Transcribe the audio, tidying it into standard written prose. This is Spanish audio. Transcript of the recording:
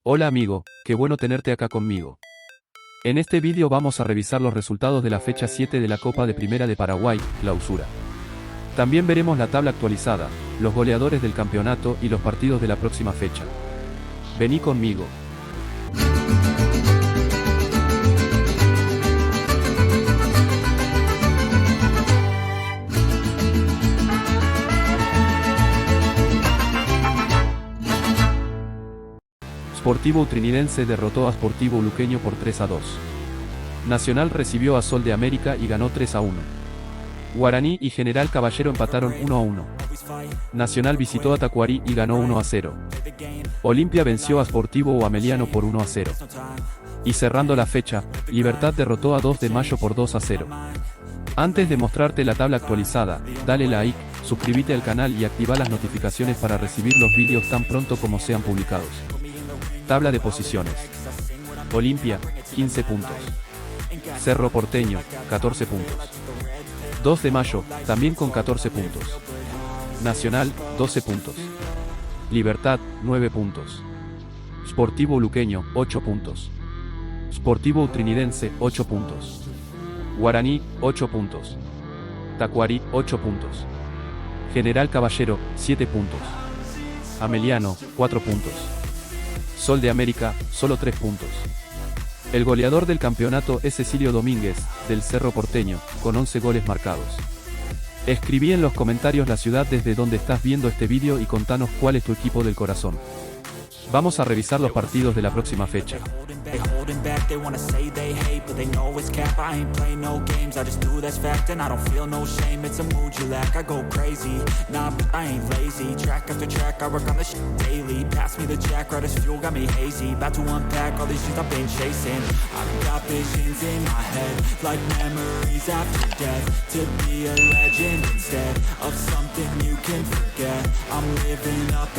Hola amigo, qué bueno tenerte acá conmigo. En este vídeo vamos a revisar los resultados de la fecha 7 de la Copa de Primera de Paraguay, Clausura. También veremos la tabla actualizada, los goleadores del campeonato y los partidos de la próxima fecha. Vení conmigo. Sportivo Utrinidense derrotó a Sportivo Luqueño por 3-2. Nacional recibió a Sol de América y ganó 3-1. Guaraní y General Caballero empataron 1-1. Nacional visitó a Tacuarí y ganó 1-0. Olimpia venció a Sportivo Ameliano por 1-0. Y cerrando la fecha, Libertad derrotó a 2 de Mayo por 2-0. Antes de mostrarte la tabla actualizada, dale like, suscríbete al canal y activa las notificaciones para recibir los vídeos tan pronto como sean publicados. Tabla de posiciones. Olimpia, 15 puntos. Cerro Porteño, 14 puntos. 2 de Mayo, también con 14 puntos. Nacional, 12 puntos. Libertad, 9 puntos. Sportivo Luqueño, 8 puntos. Sportivo Utrinidense, 8 puntos. Guaraní, 8 puntos. Tacuarí, 8 puntos. General Caballero, 7 puntos. Ameliano, 4 puntos. Sol de América, solo 3 puntos. El goleador del campeonato es Cecilio Domínguez, del Cerro Porteño, con 11 goles marcados. Escribí en los comentarios la ciudad desde donde estás viendo este vídeo y contanos cuál es tu equipo del corazón. Vamos a revisar los partidos de la próxima fecha. They holding back, they wanna say they hate, but they know it's cap. I ain't play no games, I just do that's fact. And I don't feel no shame, it's a mood you lack. I go crazy, nah, but I ain't lazy. Track after track, I work on this shit daily. Pass me the jack, right as fuel, got me hazy. About to unpack all these things I've been chasing. I've got visions in my head, like memories after death. To be a legend instead of something you can forget. I'm living up